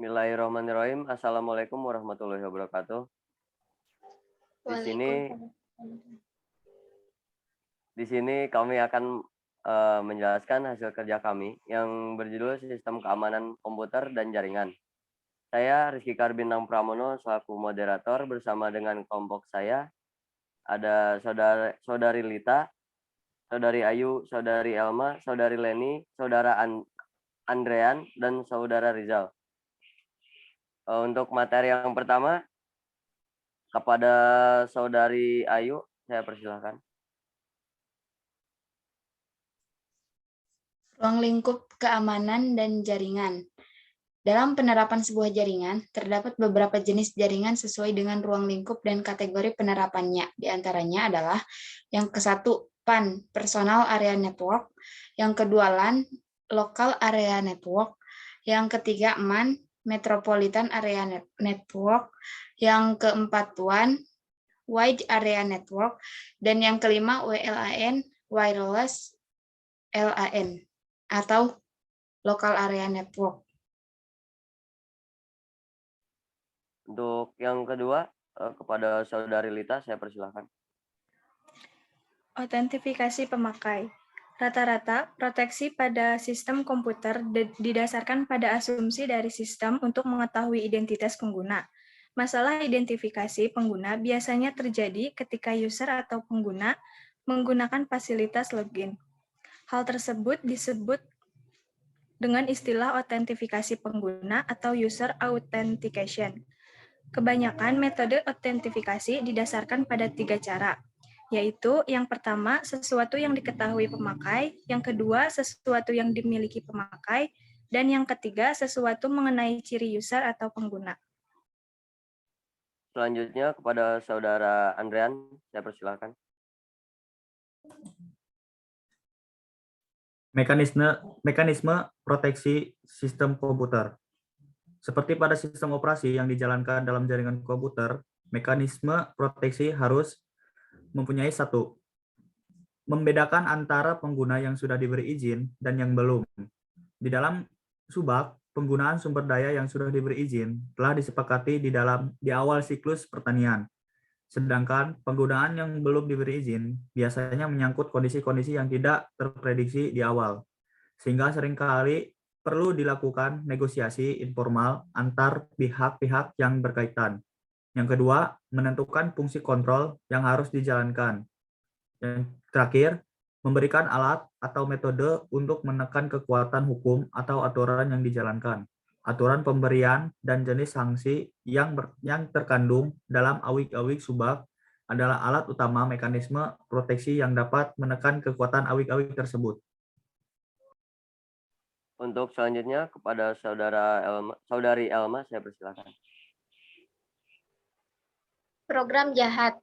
Bismillahirrahmanirrahim. Assalamualaikum warahmatullahi wabarakatuh. Di sini kami akan menjelaskan hasil kerja kami yang berjudul Sistem Keamanan Komputer dan Jaringan. Saya Rizky Karbintang Pramono selaku moderator bersama dengan kelompok saya ada saudari Lita, saudari Ayu, saudari Elma, saudari Leni, saudara Andrean, dan saudara Rizal. Untuk materi yang pertama, kepada saudari Ayu, saya persilahkan. Ruang lingkup keamanan dan jaringan. Dalam penerapan sebuah jaringan, terdapat beberapa jenis jaringan sesuai dengan ruang lingkup dan kategori penerapannya. Di antaranya adalah yang ke-1, PAN, Personal Area Network, yang kedua LAN, Local Area Network, yang ketiga MAN, Metropolitan Area Network, yang keempat WAN, Wide Area Network, dan yang kelima WLAN, Wireless LAN, atau Local Area Network. Untuk yang kedua, kepada saudari Lita, saya persilahkan. Autentifikasi pemakai. Rata-rata, proteksi pada sistem komputer didasarkan pada asumsi dari sistem untuk mengetahui identitas pengguna. Masalah identifikasi pengguna biasanya terjadi ketika user atau pengguna menggunakan fasilitas login. Hal tersebut disebut dengan istilah autentifikasi pengguna atau user authentication. Kebanyakan metode autentifikasi didasarkan pada 3 cara, yaitu yang pertama, sesuatu yang diketahui pemakai, yang kedua, sesuatu yang dimiliki pemakai, dan yang ketiga, sesuatu mengenai ciri user atau pengguna. Selanjutnya kepada saudara Andrean, saya persilahkan. Mekanisme proteksi sistem komputer. Seperti pada sistem operasi yang dijalankan dalam jaringan komputer, mekanisme proteksi harus mempunyai satu, membedakan antara pengguna yang sudah diberi izin dan yang belum. Di dalam subak, penggunaan sumber daya yang sudah diberi izin telah disepakati di awal siklus pertanian. Sedangkan penggunaan yang belum diberi izin biasanya menyangkut kondisi-kondisi yang tidak terprediksi di awal, sehingga seringkali perlu dilakukan negosiasi informal antar pihak-pihak yang berkaitan. Yang kedua, menentukan fungsi kontrol yang harus dijalankan. Yang terakhir, memberikan alat atau metode untuk menekan kekuatan hukum atau aturan yang dijalankan. Aturan pemberian dan jenis sanksi yang terkandung dalam awik-awik subak adalah alat utama mekanisme proteksi yang dapat menekan kekuatan awik-awik tersebut. Untuk selanjutnya kepada saudari Elma, saya persilakan. Program jahat.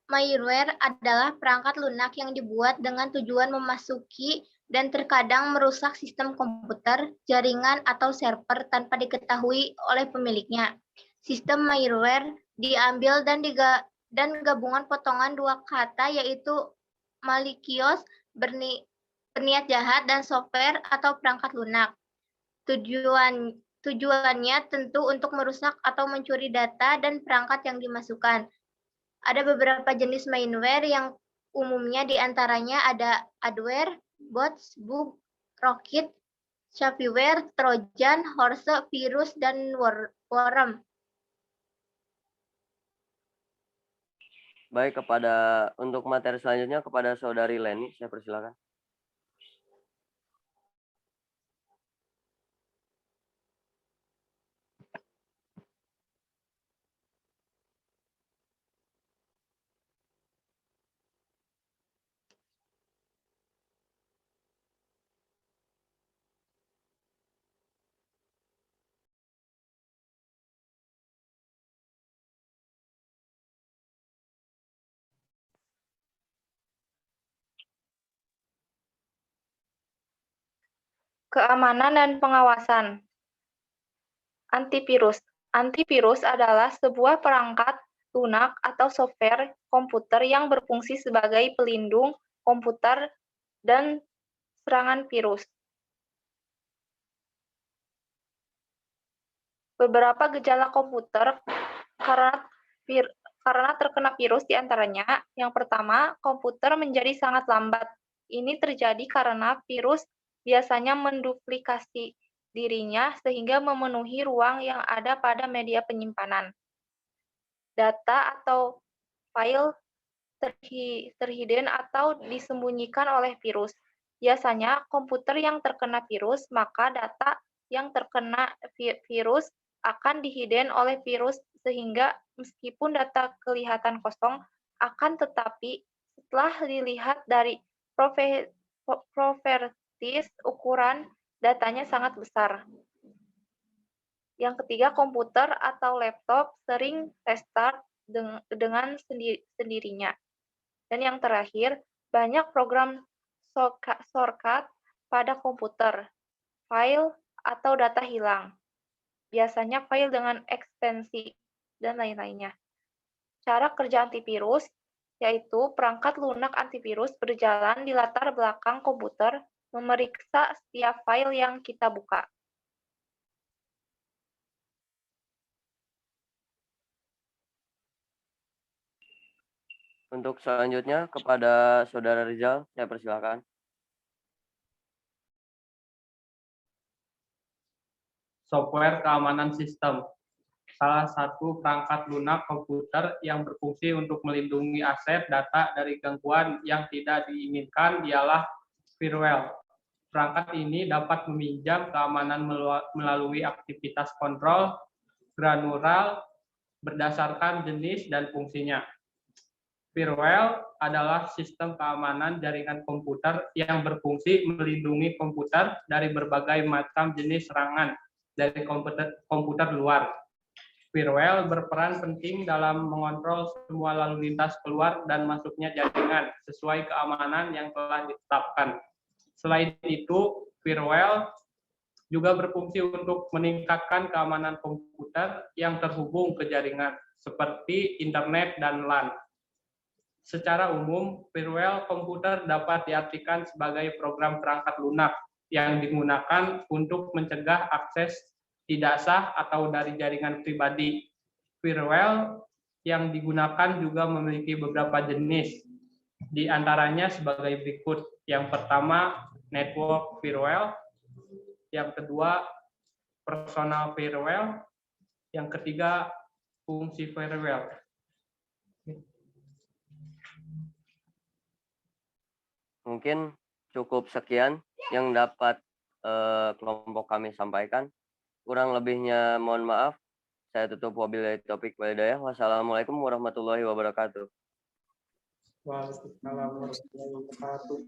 Malware adalah perangkat lunak yang dibuat dengan tujuan memasuki dan terkadang merusak sistem komputer, jaringan, atau server tanpa diketahui oleh pemiliknya. Sistem malware diambil dan gabungan potongan dua kata, yaitu malicious, berniat jahat, dan software atau perangkat lunak. Tujuannya tentu untuk merusak atau mencuri data dan perangkat yang dimasukkan. Ada beberapa jenis malware yang umumnya diantaranya ada adware, bots, bug, rocket, spyware, trojan, horse, virus, dan worm. Baik, untuk materi selanjutnya kepada saudari Leni, saya persilakan. Keamanan dan pengawasan. Antivirus. Antivirus adalah sebuah perangkat lunak atau software komputer yang berfungsi sebagai pelindung komputer dan serangan virus. Beberapa gejala komputer karena terkena virus diantaranya, yang pertama, komputer menjadi sangat lambat. Ini terjadi karena virus biasanya menduplikasi dirinya sehingga memenuhi ruang yang ada pada media penyimpanan. Data atau file terhidden atau disembunyikan oleh virus. Biasanya komputer yang terkena virus, maka data yang terkena virus akan dihidden oleh virus sehingga meskipun data kelihatan kosong, akan tetapi setelah dilihat dari properties ukuran datanya sangat besar. Yang ketiga, komputer atau laptop sering restart dengan sendirinya. Dan yang terakhir, banyak program shortcut pada komputer, file atau data hilang. Biasanya file dengan ekstensi dan lain-lainnya. Cara kerja antivirus, yaitu perangkat lunak antivirus berjalan di latar belakang komputer, memeriksa setiap file yang kita buka. Untuk selanjutnya kepada Saudara Rizal, saya persilakan. Software keamanan sistem. Salah satu perangkat lunak komputer yang berfungsi untuk melindungi aset data dari gangguan yang tidak diinginkan ialah firewall. Perangkat ini dapat meminjam keamanan melalui aktivitas kontrol granular berdasarkan jenis dan fungsinya. Firewall adalah sistem keamanan jaringan komputer yang berfungsi melindungi komputer dari berbagai macam jenis serangan dari komputer luar. Firewall berperan penting dalam mengontrol semua lalu lintas keluar dan masuknya jaringan sesuai keamanan yang telah ditetapkan. Selain itu, firewall juga berfungsi untuk meningkatkan keamanan komputer yang terhubung ke jaringan, seperti internet dan LAN. Secara umum, firewall komputer dapat diartikan sebagai program perangkat lunak yang digunakan untuk mencegah akses tidak sah atau dari jaringan pribadi. Firewall yang digunakan juga memiliki beberapa jenis, di antaranya sebagai berikut. Yang pertama, network firewall. Yang kedua, personal firewall. Yang ketiga, fungsi firewall. Mungkin cukup sekian yang dapat kelompok kami sampaikan. Kurang lebihnya mohon maaf. Saya tutup wabillahi taufiq wal hidayah. Wassalamualaikum warahmatullahi wabarakatuh. Waalaikumsalam warahmatullahi wabarakatuh.